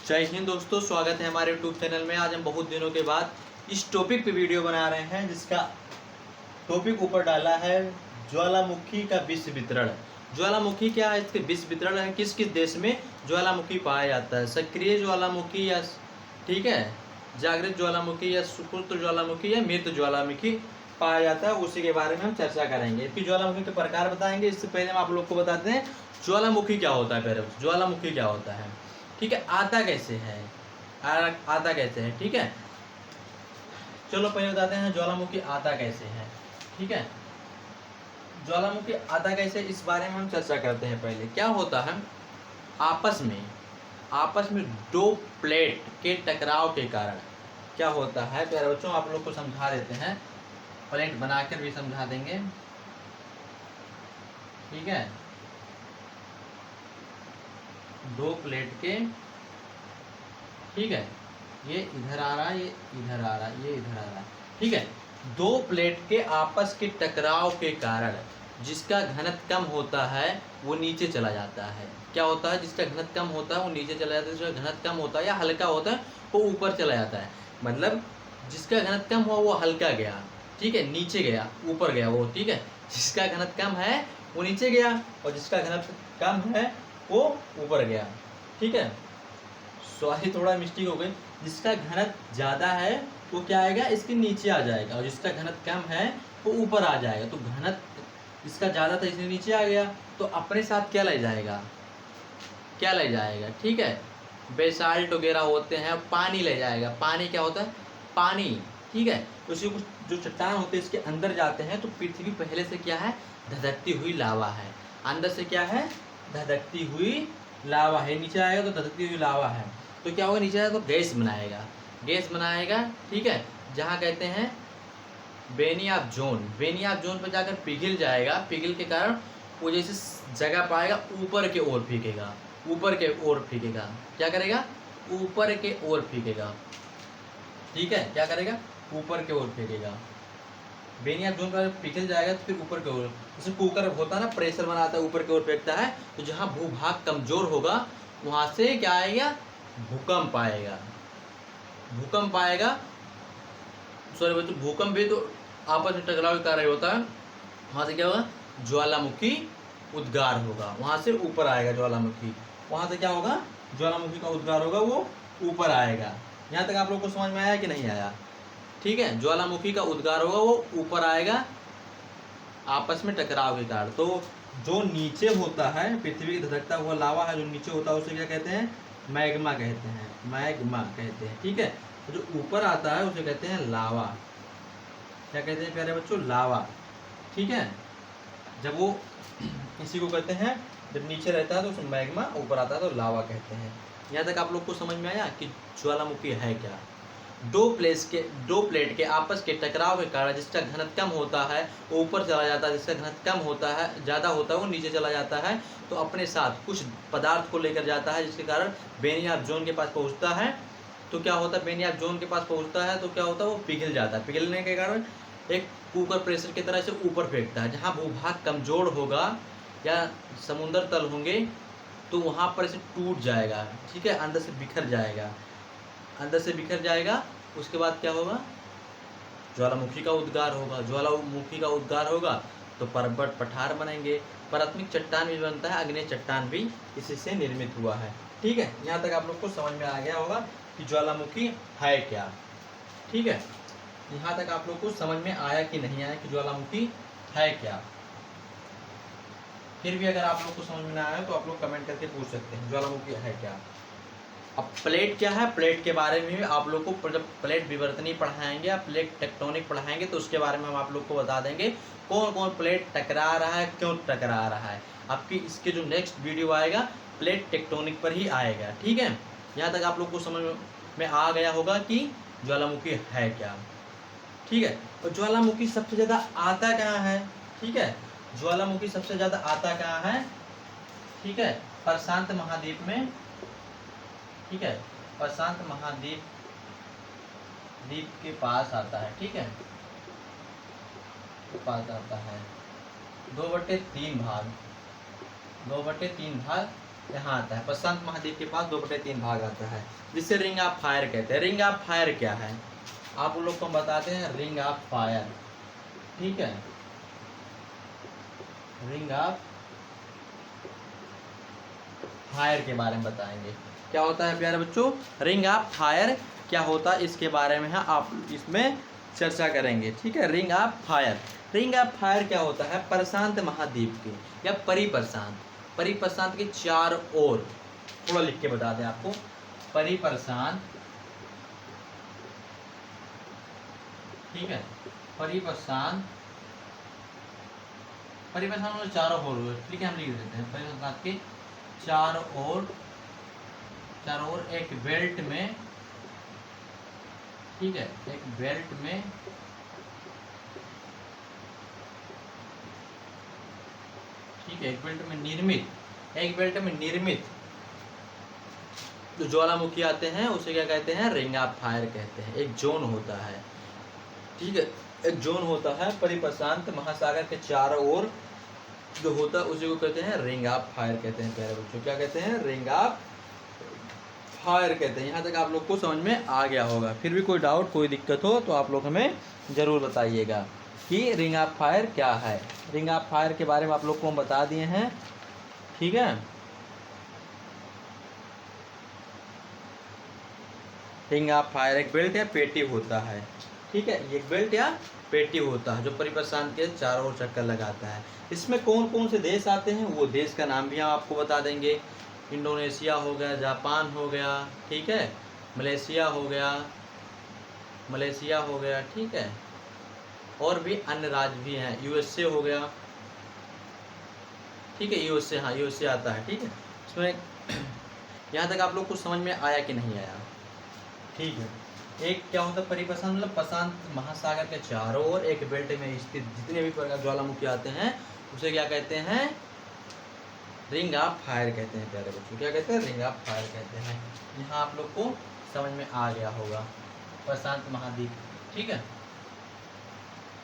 जय हिंद दोस्तों, स्वागत है हमारे यूट्यूब चैनल में। आज हम बहुत दिनों के बाद इस टॉपिक पे वीडियो बना रहे हैं, जिसका टॉपिक ऊपर डाला है ज्वालामुखी का विश्व वितरण। ज्वालामुखी क्या है, इसके विश्व वितरण है, किस किस देश में ज्वालामुखी पाया जाता है, सक्रिय ज्वालामुखी या ठीक है जागृत ज्वालामुखी या सुप्त ज्वालामुखी या मृत ज्वालामुखी पाया जाता है, उसी के बारे में हम चर्चा करेंगे। इसकी ज्वालामुखी के प्रकार बताएंगे। इससे पहले हम आप लोग को बताते हैं ज्वालामुखी क्या होता है। पहले ज्वालामुखी क्या होता है, ठीक है, आता कैसे है, आता कैसे है, ठीक है। चलो पहले बताते हैं ज्वालामुखी आता कैसे है, ठीक है। ज्वालामुखी आता कैसे, इस बारे में हम चर्चा करते हैं। पहले क्या होता है, आपस में दो प्लेट के टकराव के कारण क्या होता है। प्यारे बच्चों, आप लोग को समझा देते हैं, प्लेट बनाकर भी समझा देंगे, ठीक है। दो प्लेट के, ठीक है, ये इधर आ रहा है, ये इधर आ रहा है, ये इधर आ रहा है, ठीक है। दो प्लेट के आपस के टकराव के कारण जिसका घनत्व कम होता है वो नीचे चला जाता है। क्या होता है, जिसका घनत्व कम होता है वो नीचे चला जाता है, जिसका घनत्व कम होता है या हल्का होता है वो ऊपर चला जाता है। मतलब जिसका घनत्व कम हुआ वो हल्का गया, ठीक है, नीचे गया, ऊपर गया वो, ठीक है। जिसका घनत्व कम है वो नीचे गया और जिसका घनत्व कम है वो ऊपर गया, ठीक है। सॉरी, थोड़ा मिस्टेक हो गई। जिसका घनत्व ज़्यादा है वो क्या आएगा, इसके नीचे आ जाएगा, और जिसका घनत्व कम है वो ऊपर आ जाएगा। तो घनत्व इसका ज़्यादा था इसलिए नीचे आ गया, तो अपने साथ क्या ले जाएगा, क्या ले जाएगा, ठीक है, बेसाल्ट वगैरह होते हैं, पानी ले जाएगा। पानी क्या होता है, पानी, ठीक है। उसी कुछ जो चट्टान होते हैं इसके अंदर जाते हैं, तो पृथ्वी पहले से क्या है, धधकती हुई लावा है। अंदर से क्या है, धधकती हुई लावा है। नीचे आएगा तो धधकती हुई लावा है, तो क्या होगा, नीचे आएगा तो गैस बनाएगा, गैस बनाएगा, ठीक है। जहाँ कहते हैं Benioff zone, Benioff zone पर जाकर पिघल जाएगा। पिघल के कारण वो जैसे जगह पाएगा ऊपर के ओर फेंकेगा, ऊपर के ओर फेंकेगा। क्या करेगा, ऊपर के ओर फेंकेगा, ठीक है। क्या करेगा, ऊपर के ओर फेंकेगा। बेनी ऑफ जोन पर पिघल जाएगा तो फिर ऊपर की ओर, जैसे कुकर होता है ना, प्रेशर बनाता है, ऊपर की ओर फेंकता है। तो जहाँ भूभाग कमजोर होगा वहाँ से क्या आएगा, भूकंप आएगा, भूकंप आएगा। सॉरी बच्चों, भूकंप भी तो आपस में टकराव का कार्य होता है। वहाँ से क्या होगा, ज्वालामुखी उद्गार होगा, वहाँ से ऊपर आएगा ज्वालामुखी। वहाँ से क्या होगा, ज्वालामुखी का उद्गार होगा, वो ऊपर आएगा। यहाँ तक आप लोग को समझ में आया कि नहीं आया, ठीक है। ज्वालामुखी का उद्गार होगा, वो ऊपर आएगा आपस में टकराव के कारण। तो जो नीचे होता है, पृथ्वी की धधकता हुआ लावा है जो नीचे होता है, उसे क्या कहते हैं, मैग्मा कहते हैं, मैग्मा कहते हैं, ठीक है। तो जो ऊपर आता है उसे कहते हैं लावा। क्या कहते हैं प्यारे बच्चों, लावा, ठीक है। जब वो इसी को कहते हैं, जब नीचे रहता है तो उसे मैग्मा, ऊपर आता है तो लावा कहते हैं। यहाँ तक आप लोग को समझ में आया कि ज्वालामुखी है क्या। दो प्लेट के आपस के टकराव के कारण जिसका घनत्व कम होता है वो ऊपर चला जाता है, जिसका घनत्व कम होता है, ज़्यादा होता है, वो नीचे चला जाता है। तो अपने साथ कुछ पदार्थ को लेकर जाता है, जिसके कारण बेनी ऑफ जोन के पास पहुंचता है। तो क्या होता है, बेनी ऑफ जोन के पास पहुंचता है तो क्या होता है, वो पिघल जाता है। पिघलने के कारण एक कुकर प्रेशर की तरह से ऊपर फेंकता है। जहाँ भूभाग कमजोर होगा या समुद्र तल होंगे तो वहाँ पर इसे टूट जाएगा, ठीक है, अंदर से बिखर जाएगा, अंदर से बिखर जाएगा। उसके बाद क्या होगा, ज्वालामुखी का उद्गार होगा। ज्वालामुखी का उद्गार होगा तो पर्वत पठार बनेंगे, प्राथमिक चट्टान भी बनता है, अग्नेय चट्टान भी इसी से निर्मित हुआ है, ठीक है। यहाँ तक आप लोग को समझ में आ गया होगा कि ज्वालामुखी है क्या, ठीक है। यहाँ तक आप लोग को समझ में आया कि नहीं आया कि ज्वालामुखी है क्या। फिर भी अगर आप लोग को समझ में ना आया तो आप लोग कमेंट करके पूछ सकते हैं ज्वालामुखी है क्या। अब प्लेट क्या है, प्लेट के बारे में आप लोग को जब प्लेट विवर्तनी पढ़ाएंगे या प्लेट टेक्टोनिक पढ़ाएंगे तो उसके बारे में हम आप लोग को बता देंगे कौन कौन प्लेट टकरा रहा है, क्यों टकरा रहा है। आपकी इसके जो नेक्स्ट वीडियो आएगा प्लेट टेक्टोनिक पर ही आएगा, ठीक है। यहाँ तक आप लोग को समझ में आ गया होगा कि ज्वालामुखी है क्या, ठीक है। और ज्वालामुखी सबसे ज़्यादा आता कहाँ है, ठीक है। ज्वालामुखी सबसे ज़्यादा आता कहाँ है, ठीक है, प्रशांत महाद्वीप में, ठीक है, प्रशांत महाद्वीप के पास आता है, ठीक है, पास आता है। 2/3 भाग यहाँ आता है, प्रशांत महाद्वीप के पास 2/3 भाग आता है, जिसे रिंग ऑफ फायर कहते हैं। रिंग ऑफ फायर क्या है आप लोग को बताते हैं, रिंग ऑफ फायर, ठीक है, रिंग ऑफ फायर के बारे में बताएंगे। क्या होता है प्यारे बच्चों, रिंग ऑफ फायर क्या होता है इसके बारे में है आप इसमें चर्चा करेंगे, ठीक है। Ring of fire, ring of fire क्या होता है, प्रशांत महाद्वीप के या परिप्रशांत के चार ओर, थोड़ा लिख के बता दें आपको, परिप्रशांत, ठीक है, परिप्रशांत में चारों ओर, ठीक है, हम लिख देते हैं परिप्रशांत के चारों ओर एक बेल्ट में, ठीक है, एक बेल्ट में, ठीक है, एक बेल्ट में निर्मित जो ज्वालामुखी आते हैं उसे क्या कहते हैं, रिंग ऑफ फायर कहते हैं। एक जोन होता है, ठीक है, एक जोन होता है परिप्रशांत महासागर के चारों ओर जो होता है उसी को कहते हैं रिंग ऑफ फायर कहते हैं। प्यारे बच्चों क्या कहते हैं, रिंग ऑफ फायर कहते हैं। यहाँ तक आप लोग को समझ में आ गया होगा। फिर भी कोई डाउट कोई दिक्कत हो तो आप लोग हमें ज़रूर बताइएगा कि रिंग ऑफ फायर क्या है। रिंग ऑफ फायर के बारे में आप लोग को हम बता दिए हैं, ठीक है। रिंग ऑफ फायर एक बेल्ट या पेटी होता है, ठीक है, ये बेल्ट या पेटी होता है जो परिप्रशांत के चारों ओर चक्कर लगाता है। इसमें कौन कौन से देश आते हैं वो देश का नाम भी हम आपको बता देंगे। इंडोनेशिया हो गया, जापान हो गया, ठीक है, मलेशिया हो गया, ठीक है, और भी अन्य राज्य भी हैं, यूएसए हो गया, ठीक है, यूएसए, हाँ यूएसए आता है, ठीक है। इसमें यहाँ तक आप लोग कुछ समझ में आया कि नहीं आया, ठीक है। एक क्या होता है परिप्रशांत, मतलब प्रशांत महासागर के चारों ओर एक बेल्ट में स्थित जितने भी प्रकार ज्वालामुखी आते हैं उसे क्या कहते हैं, रिंग ऑफ फायर कहते हैं। प्यारे बच्चों क्या कहते हैं, रिंग ऑफ फायर कहते हैं। यहाँ आप लोग को समझ में आ गया होगा प्रशांत महाद्वीप, ठीक है।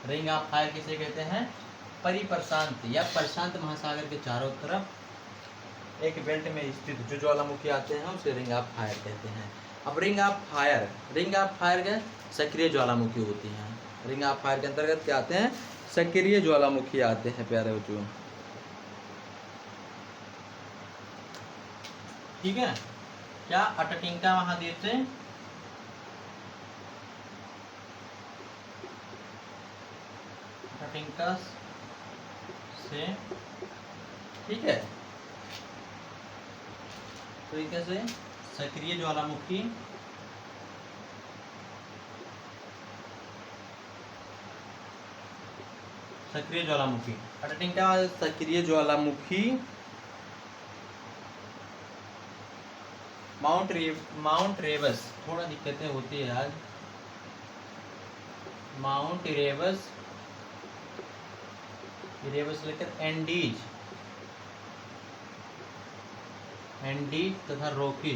रिंग ऑफ फायर किसे कहते हैं, परिप्रशांत या प्रशांत महासागर के चारों तरफ एक बेल्ट में स्थित जो ज्वालामुखी आते हैं उसे रिंग ऑफ फायर कहते हैं। अब रिंग ऑफ फायर के सक्रिय ज्वालामुखी होती हैं। रिंग ऑफ फायर के अंतर्गत क्या आते हैं, सक्रिय ज्वालामुखी आते हैं प्यारे बच्चों, ठीक है। क्या अटटिंका महाद्वीप से ठीक है, तरीके से सक्रिय ज्वालामुखी अटटिंका सक्रिय ज्वालामुखी माउंट रेबस, थोड़ा दिक्कतें होती है आज, माउंट रेबस लेकर एंडीज तथा रोकी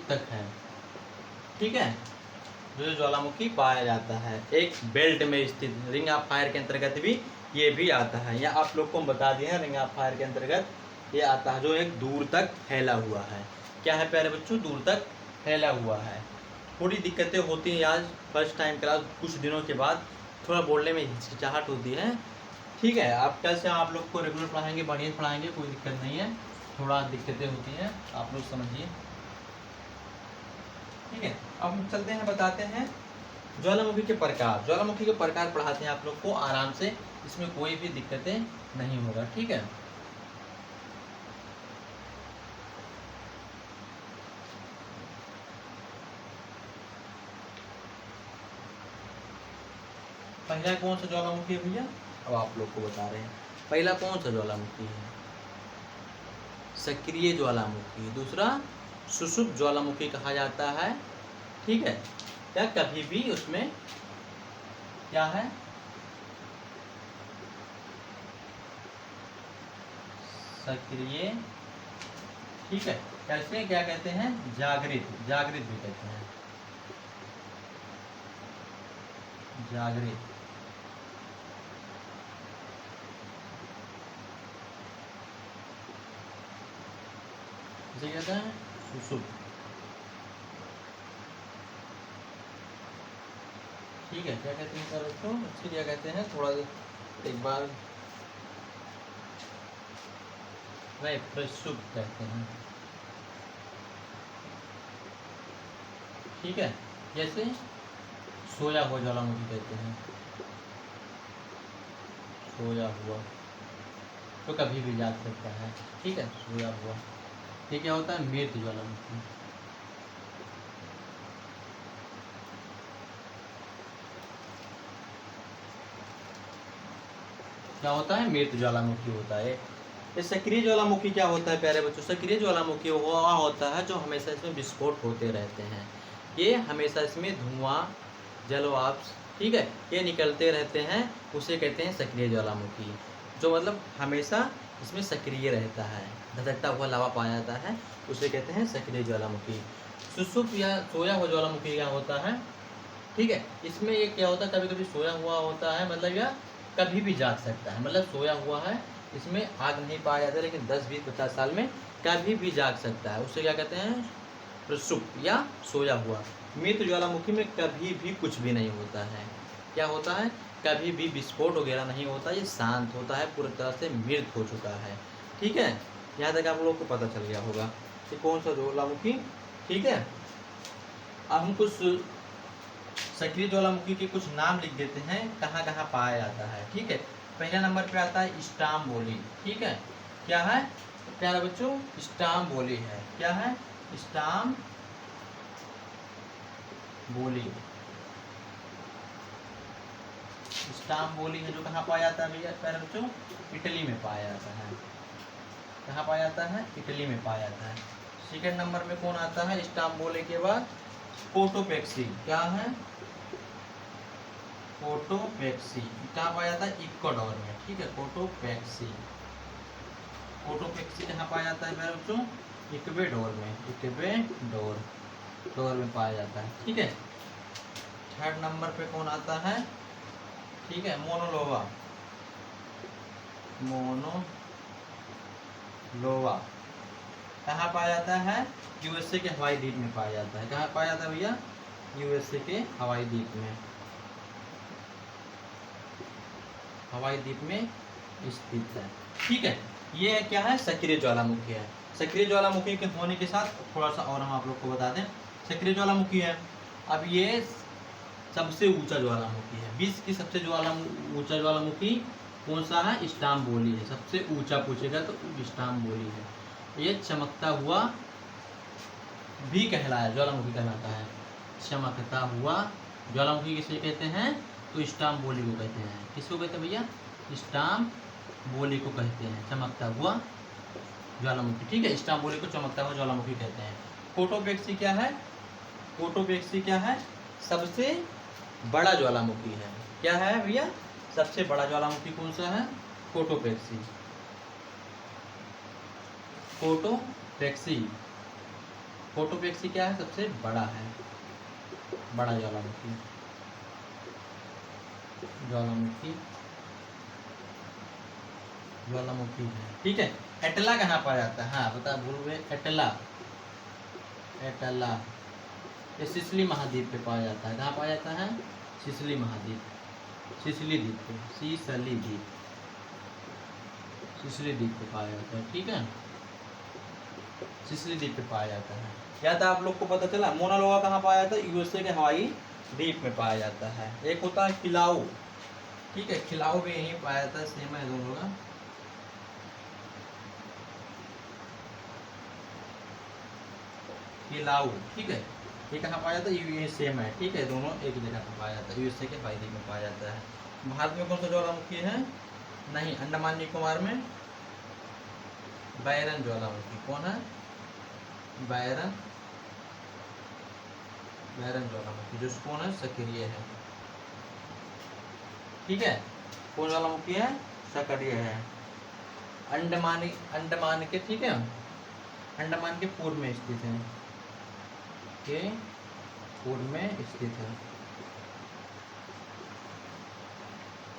तक है, ठीक है, जो ज्वालामुखी पाया जाता है एक बेल्ट में स्थित। रिंग ऑफ फायर के अंतर्गत भी ये भी आता है, या आप लोग को हम बता दिए हैं रिंग ऑफ फायर के अंतर्गत ये आता है जो एक दूर तक फैला हुआ है। क्या है प्यारे बच्चों, दूर तक फैला हुआ है। थोड़ी दिक्कतें होती हैं आज फर्स्ट टाइम क्लास, कुछ दिनों के बाद थोड़ा बोलने में हिचकिचाहट होती है, ठीक है। आप कल से आप लोग को रेगुलर पढ़ाएंगे, बढ़िया पढ़ाएंगे, कोई दिक्कत नहीं है, थोड़ा दिक्कतें होती हैं आप लोग समझिए, ठीक है। अब हम चलते हैं, बताते हैं ज्वालामुखी के प्रकार पढ़ाते हैं आप लोग को आराम से, इसमें कोई भी दिक्कतें नहीं होगा, ठीक है। पहला कौन सा ज्वालामुखी है भैया, अब आप लोग को बता रहे हैं। पहला कौन सा ज्वालामुखी है, सक्रिय ज्वालामुखी। दूसरा सुषुप्त ज्वालामुखी कहा जाता है, ठीक है। क्या कभी भी उसमें क्या है, सक्रिय, ठीक है। कैसे क्या कहते हैं, जागृत भी कहते हैं, जागृत। इसे कहते हैं सुषुप्त। ठीक है, क्या कहते हैं सर इसको, इसको क्या कहते हैं, थोड़ा एक बार वही प्रसुप्त कहते हैं। ठीक है, जैसे सोया हुआ ज्वालामुखी कहते हैं, सोया हुआ तो कभी भी जाग सकता है। ठीक है, सोया हुआ। ये क्या होता है, मृत ज्वालामुखी। क्या होता है, मृत ज्वालामुखी होता है। ये सक्रिय ज्वालामुखी क्या होता है प्यारे बच्चों, सक्रिय ज्वालामुखी वो होता है जो हमेशा इसमें विस्फोट होते रहते हैं। ये हमेशा इसमें धुआं, जलवाष्प, ठीक है, ये निकलते रहते हैं, उसे कहते हैं सक्रिय ज्वालामुखी। जो मतलब हमेशा इसमें सक्रिय रहता है, धधकता हुआ लावा पाया जाता है, उसे कहते हैं सक्रिय ज्वालामुखी। सुषुप्त या सोया हुआ ज्वालामुखी क्या होता है, ठीक है, इसमें ये क्या होता है, कभी कभी सोया हुआ होता है, मतलब यह कभी भी जाग सकता है, मतलब सोया हुआ है, इसमें आग नहीं पाया जाता, लेकिन 10-20-50 साल में कभी भी जाग सकता है, उसे क्या कहते हैं, प्रसुप्त या सोया हुआ। मृत ज्वालामुखी में कभी भी कुछ भी नहीं होता है, क्या होता है, कभी भी विस्फोट वगैरह नहीं होता, ये शांत होता है, पूरी तरह से मृत हो चुका है। ठीक है, यहाँ तक आप लोगों को पता चल गया होगा कि कौन सा ज्वालामुखी। ठीक है, अब हम कुछ सक्रिय ज्वालामुखी के कुछ नाम लिख देते हैं, कहाँ कहाँ पाया जाता है। ठीक है, पहले नंबर पे आता है स्टाम्बोली। ठीक है, क्या है प्यारे बच्चों, स्टाम्बोली है, क्या है, स्टाम्बोली। स्टाम्बोली है जो कहाँ पाया जाता है भैया प्यारे बच्चों, इटली में पाया जाता है। कहाँ पाया जाता है, इटली में पाया जाता है। सेकेंड नंबर में कौन आता है स्टाम्बोली के बाद, कोटोपेक्सी। क्या है, कोटोपेक्सी, कहाँ पाया जाता है, इक्वाडोर में। ठीक है, कोटोपेक्सी, कोटोपेक्सी कहाँ पाया जाता है मेरे बच्चों, इक्वेडोर में, इक्वेडोर में पाया जाता है। ठीक है, थर्ड नंबर पे कौन आता है, ठीक है, मोनोलोवा। मोनोलोवा कहाँ पाया जाता है, यूएसए के हवाई द्वीप में पाया जाता है। कहाँ पाया जाता है भैया, यूएसए के हवाई द्वीप में, हवाई द्वीप में स्थित है। ठीक है, ये क्या है, सक्रिय ज्वालामुखी है। सक्रिय ज्वालामुखी के होने के साथ थोड़ा सा और हम आप लोग को बता दें, सक्रिय ज्वालामुखी है, अब ये सबसे ऊंचा ज्वालामुखी है, विश्व की सबसे ऊंचा ज्वालामुखी कौन सा है, स्टाम्बोली है। सबसे ऊंचा पूछेगा तो स्टाम्बोली है। ये चमकता हुआ भी कहलाया, ज्वालामुखी कहलाता है, चमकता हुआ ज्वालामुखी किसे कहते हैं, तो स्टाम्बोली को कहते हैं। किसको कहते हैं भैया, स्टाम्बोली को कहते हैं, चमकता हुआ ज्वालामुखी। ठीक है, स्टाम्बोली को चमकता हुआ ज्वालामुखी कहते हैं। कोटोपेक्सी क्या है, कोटोपेक्सी क्या है, सबसे बड़ा ज्वालामुखी है। क्या है भैया, सबसे बड़ा ज्वालामुखी कौन सा है, कोटोपेक्सी। कोटोपेक्सी, कोटोपेक्सी क्या है, सबसे बड़ा है, बड़ा ज्वालामुखी, ज्वालामुखी, ज्वालामुखी है। ठीक है, एटला कहाँ पाया जाता है, हाँ बता भूल गए, एटला, एटला ये सिसिली महाद्वीप पे पाया जाता है। कहाँ पाया जाता है, सिसिली महाद्वीप, सिसिली द्वीप पे, सिसिली द्वीप, सिसिली द्वीप पे पाया जाता है। ठीक है, सिसिली द्वीप पे पाया जाता है। या तो आप लोग को पता चला, मोनालोवा कहाँ पाया जाता है, यूएसए के हवाई द्वीप में पाया जाता है। एक होता है खिलाऊ, ठीक है, खिलाऊ भी यहीं पाया जाता है, सेम है दोनों का। खिलाऊ, ठीक है, ये कहाँ पाया जाता है, ये सेम है। ठीक है, दोनों एक जगह पर पाया जाता है, यूएसए के हवाई द्वीप में पाया जाता है। भारत में कौन सा ज्वालामुखी है, नहीं, अंडमान निकोबार में बैरन ज्वालामुखी। कौन है, बैरन, बैरन ज्वालामुखी, जो कौन है, सक्रिय है। ठीक है, कौन ज्वालामुखी है, सक्रिय है। अंडमान के, ठीक है, अंडमान के पूर्व में स्थित है, के पूर्व में स्थित है,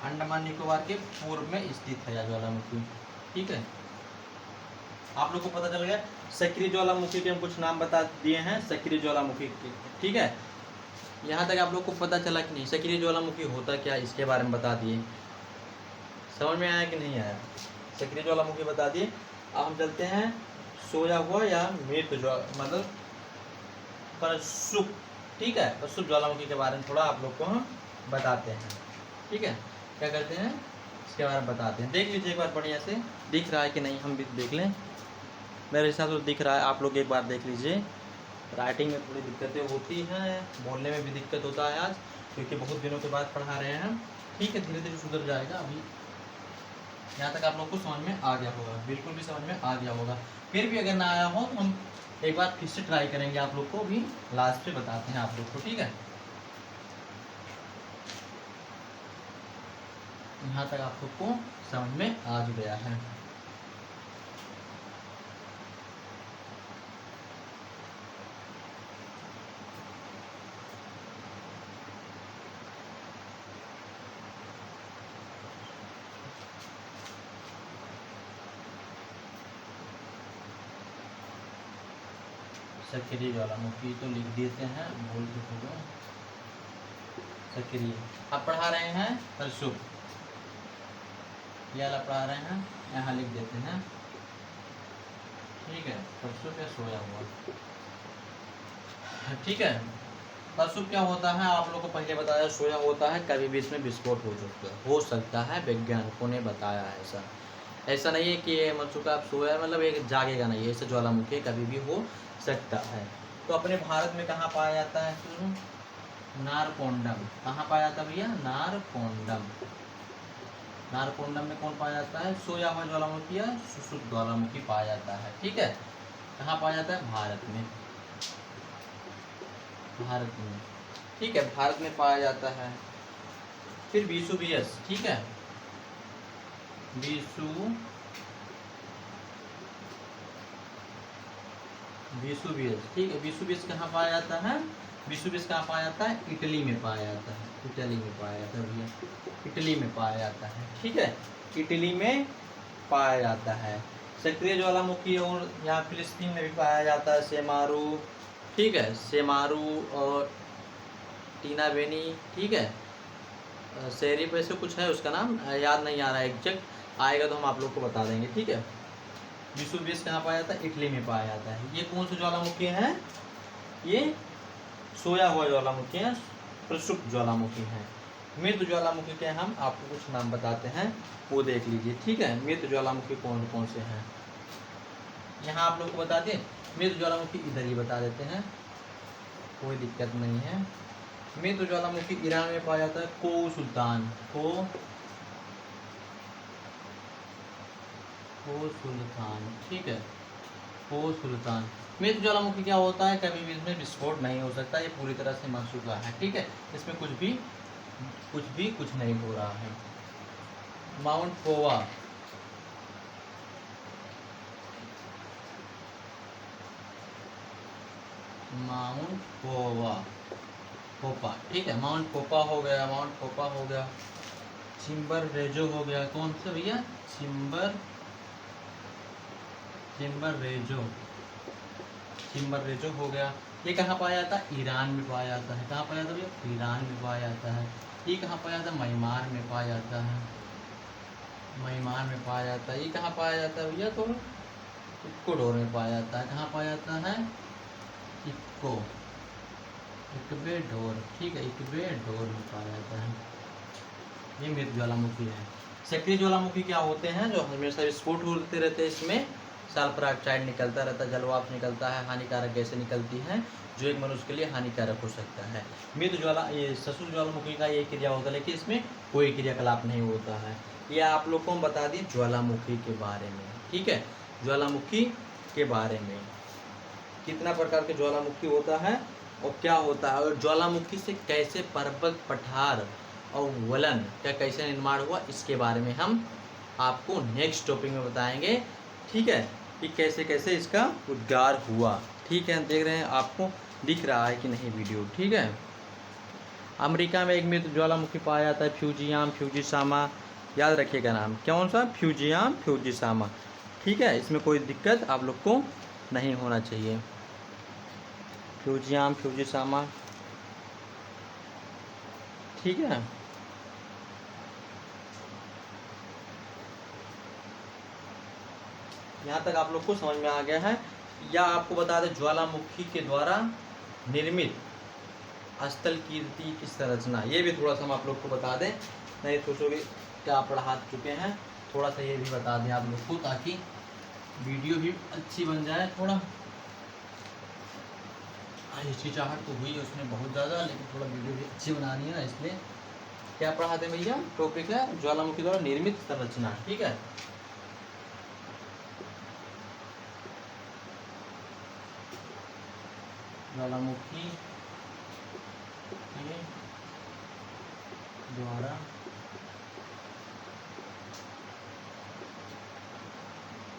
अंडमान निकोबार के पूर्व में स्थित है यह ज्वालामुखी। ठीक है, आप लोग को पता चल गया सक्रिय ज्वालामुखी के हम कुछ नाम बता दिए हैं सक्रिय ज्वालामुखी के, ठीक है। यहाँ तक आप लोग को पता चला कि नहीं सक्रिय ज्वालामुखी होता क्या, इसके बारे में बता दिए। समझ में आया कि नहीं आया? सक्रिय ज्वालामुखी बता दिए। अब हम चलते हैं सोया हुआ या मृत मतलब प्रसुप्त, ठीक है, प्रसुप्त ज्वालामुखी के बारे में थोड़ा आप लोग को हम बताते हैं, ठीक है। क्या करते हैं इसके बारे में बताते हैं। देख लीजिए एक बार बढ़िया से, दिख रहा है कि नहीं हम भी देख लें। मेरे हिसाब से दिख रहा है, आप लोग एक बार देख लीजिए। राइटिंग में थोड़ी दिक्कतें होती हैं, बोलने में भी दिक्कत होता है आज, क्योंकि बहुत दिनों के बाद पढ़ा रहे हैं। ठीक है, धीरे धीरे सुधर जाएगा। अभी यहाँ तक आप लोग को समझ में आ गया होगा, बिल्कुल भी समझ में आ गया होगा। फिर भी अगर ना आया हो तो हम एक बार फिर से ट्राई करेंगे, आप लोग को भी लास्ट पे बताते हैं आप लोग को, ठीक है। यहाँ तक आप लोग को समझ में आ गया है। सक्रिय ज्वालामुखी तो लिख देते हैं, बोल के होगा सक्रिय। आप पढ़ा रहे हैं प्रसुप्त, यह पढ़ा रहे हैं, यहाँ लिख देते हैं, ठीक है। प्रसुप्त या सोया हुआ, ठीक है। प्रसुप्त क्या होता है आप लोग को पहले बताया, सोया होता है, कभी भी इसमें विस्फोट हो सकता है, वैज्ञानिकों ने बताया है। ऐसा नहीं है कि ये मर चुका आप सोया मतलब एक जागेगा नहीं, ऐसे ज्वालामुखी कभी भी हो सकता है। तो अपने भारत में कहाँ पाया जाता है? नारकोंडम। कहाँ पाया जाता है भैया? नारकोंडम। नारकोंडम में कौन पाया जाता है? सोया हुआ ज्वालामुखी या सुसुप्त ज्वालामुखी पाया जाता है, ठीक है। कहाँ पाया जाता है? भारत में, भारत में, ठीक है, भारत में पाया जाता है। फिर वेसुवियस, ठीक है, वेसुवियस, ठीक है। वेसुवियस कहाँ पाया जाता है? वेसुवियस कहाँ पाया जाता है? इटली में पाया जाता है, इटली में पाया जाता है भैया, इटली में पाया जाता है, ठीक है, इटली में पाया जाता है। सक्रिय ज्वालामुखी और यहाँ फिलिस्तीन में भी पाया जाता है, सेमारू, ठीक है, सेमारू और टीना बेनी, ठीक है, शेरीफ ऐसे कुछ है, उसका नाम याद नहीं आ रहा है एग्जैक्ट, आएगा तो हम आप लोग को बता देंगे, ठीक है। वेसुवियस कहाँ पाया जाता है? इटली में पाया जाता है। ये कौन सा ज्वालामुखी है? ये सोया हुआ ज्वालामुखी है, प्रसुप्त ज्वालामुखी है। मृत ज्वालामुखी के हम आपको कुछ नाम बताते हैं, वो देख लीजिए, ठीक है। मृत ज्वालामुखी कौन कौन से हैं यहाँ आप लोग को बता दें। मृत ज्वालामुखी इधर ही बता देते हैं, कोई दिक्कत नहीं है। मृत ज्वालामुखी ईरान में पाया जाता है, को सुल्तान, को सुल्तान, ठीक है, को सुल्तान। मृत ज्वालामुखी क्या होता है? कभी भी इसमें विस्फोट नहीं हो सकता, ये पूरी तरह से मर चुका है, ठीक है, इसमें कुछ नहीं हो रहा है। माउंट पोवा, माउंट पोवा, पोपा, ठीक है, माउंट पोपा हो गया, माउंट पोपा हो गया। चिम्बर रेजो हो गया, कौन सा भैया? चिम्बर रेजो हो गया। ये कहाँ पाया जाता है? ईरान में पाया जाता है। कहाँ पाया जाता है? ईरान में पाया जाता है। ये कहाँ पाया जाता है? म्यांमार में पाया जाता है, म्यांमार में पाया जाता है। ये कहाँ पाया जाता है भैया? तो इक्वाडोर में पाया जाता है। कहाँ पाया जाता है? इक्वेडोर, ठीक है, इक्वेडोर में पाया जाता है। ये मृत ज्वालामुखी है। सक्रिय ज्वालामुखी क्या होते हैं? जो हमेशा विस्फोट होते रहते हैं, इसमें सल्फर ऑक्साइड निकलता रहता है, जलवाष्प निकलता है, हानिकारक गैसें निकलती हैं, जो एक मनुष्य के लिए हानिकारक हो सकता है। ये ससुर ज्वालामुखी का ये क्रिया होता है, लेकिन इसमें कोई क्रियाकलाप नहीं होता है। ये आप लोग को हम बता दें ज्वालामुखी के बारे में, ठीक है, ज्वालामुखी के बारे में कितना प्रकार के ज्वालामुखी होता है और क्या होता है, और ज्वालामुखी से कैसे पर्वत, पठार और वलन का कैसे निर्माण हुआ, इसके बारे में हम आपको नेक्स्ट टॉपिक में बताएंगे, ठीक है, कि कैसे कैसे इसका उद्गार हुआ, ठीक है। देख रहे हैं, आपको दिख रहा है कि नहीं वीडियो, ठीक है। अमेरिका में एक मृत ज्वालामुखी पाया जाता है, फ्यूजियाम फ्यूजिसामा, याद रखिएगा नाम, कौन सा? फ्यूजियाम फ्यूजिसामा, ठीक है, इसमें कोई दिक्कत आप लोग को नहीं होना चाहिए। फ्यूजियाम, फ्यूजिसामा, ठीक है। यहाँ तक आप लोग को समझ में आ गया है। या आपको बता दें ज्वालामुखी के द्वारा निर्मित स्थलकीर्ति की संरचना, ये भी थोड़ा सा हम आप लोग को बता दें, नहीं सोचोगे क्या पढ़ा चुके हैं, थोड़ा सा ये भी बता दें आप लोग को ताकि वीडियो भी अच्छी बन जाए। थोड़ा हिचकिचाहट तो हुई है उसमें बहुत ज़्यादा, लेकिन थोड़ा वीडियो भी अच्छी बनानी है ना, इसलिए क्या पढ़ाते हैं भैया, टॉपिक है ज्वालामुखी द्वारा निर्मित संरचना, ठीक है। ज्वालामुखी के द्वारा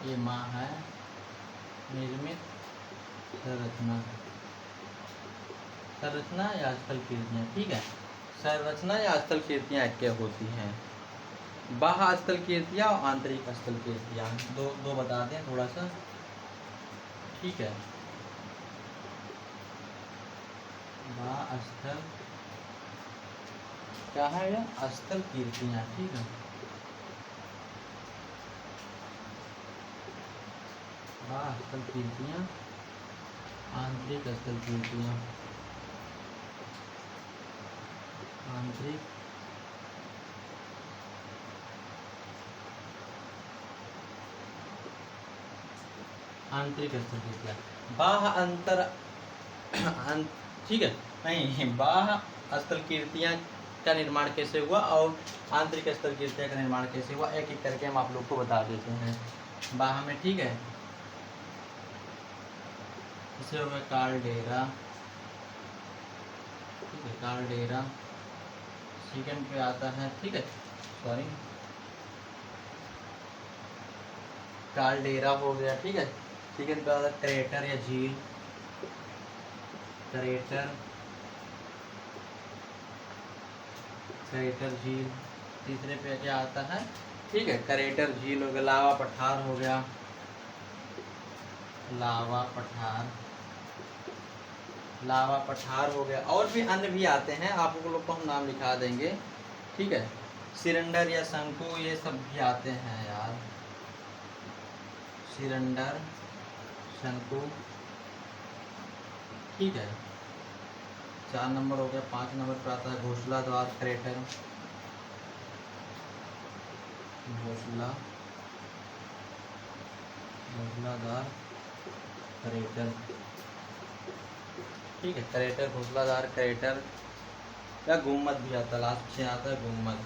ये माँ है निर्मित संरचना, संरचना या स्थलकीर्तियाँ, ठीक है। संरचना या स्थलकीर्तियाँ क्या होती हैं? बाह्य स्थलकीर्तियाँ और आंतरिक स्थलकीर्तियाँ, दो बता दें थोड़ा सा, ठीक है। बाह्य स्थल क्या है यह? स्थलकीर्तियाँ, ठीक है। बाह्य स्थलकीर्तियाँ, आंतरिक स्थलकीर्तियाँ, आंतरिक आंतरिक स्थलकीर्तियाँ, बाह्य अंतर ठीक है, नहीं, बाह्य स्थलकीर्तियाँ का निर्माण कैसे हुआ और आंतरिक स्थलकीर्तियाँ का निर्माण कैसे हुआ, एक एक करके हम आप लोग को बता देते हैं। बाह्य में, ठीक है, इसे हो गया कालडेरा, ठीक है, कालडेरा। सेकंड पे आता है, ठीक है, सॉरी, कालडेरा हो गया, ठीक है। सेकंड पे आता है क्रेटर या झील, क्रेटर, क्रेटर झील। तीसरे पे क्या आता है, ठीक है, क्रेटर झील हो गया, लावा पठार हो गया, लावा पठार, लावा पठार हो गया। और भी अन्य भी आते हैं, आप लोग को हम नाम लिखा देंगे, ठीक है। सिलेंडर या शंकु, ये सब भी आते हैं यार, सिलेंडर, शंकु, ठीक है। 4 नंबर हो गया। 5 नंबर पर आता है घोंसला द्वार, क्रेटर, घोंसला, घोंसलादार क्रेटर, ठीक है, क्रेटर, घोंसलादार क्रेटर या गुम्मद भी आता है, लास्ट से आता है गुम्मद,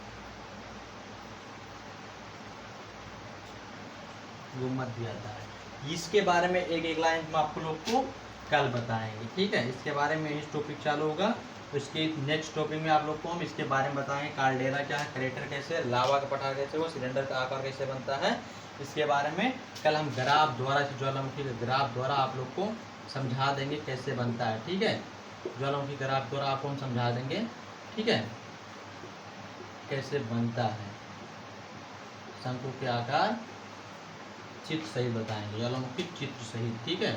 गुम्मद भी आता है। इसके बारे में एक एक लाइन हम आपको लोग को कल बताएंगे, ठीक है। इसके बारे में इस टॉपिक चालू होगा, तो इसके नेक्स्ट टॉपिक में आप लोग को हम इसके बारे में बताएंगे, कालडेरा क्या है, क्रेटर कैसे, लावा का पठार कैसे हो, सिलेंडर का आकार कैसे बनता है, इसके बारे में कल हम ग्राफ द्वारा, ज्वालामुखी के ग्राफ द्वारा आप लोग को समझा देंगे कैसे बनता है, ठीक है। ज्वालामुखी ग्राफ द्वारा आपको हम समझा देंगे, ठीक है, कैसे बनता है, शंकु के आकार चित्र सहित बताएंगे, ज्वालामुखी चित्र सहित, ठीक है,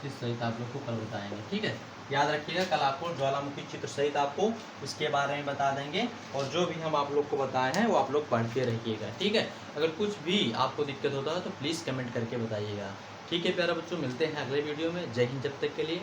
चित्र सहित आप लोग को कल बताएंगे, ठीक है। याद रखिएगा, कल आपको ज्वालामुखी चित्र सहित आपको इसके बारे में बता देंगे, और जो भी हम आप लोग को बताए हैं वो आप लोग पढ़ते रहिएगा, ठीक है। अगर कुछ भी आपको दिक्कत होता है तो प्लीज़ कमेंट करके बताइएगा, ठीक है प्यारे बच्चों। मिलते हैं अगले वीडियो में। जय हिंद जब तक के लिए।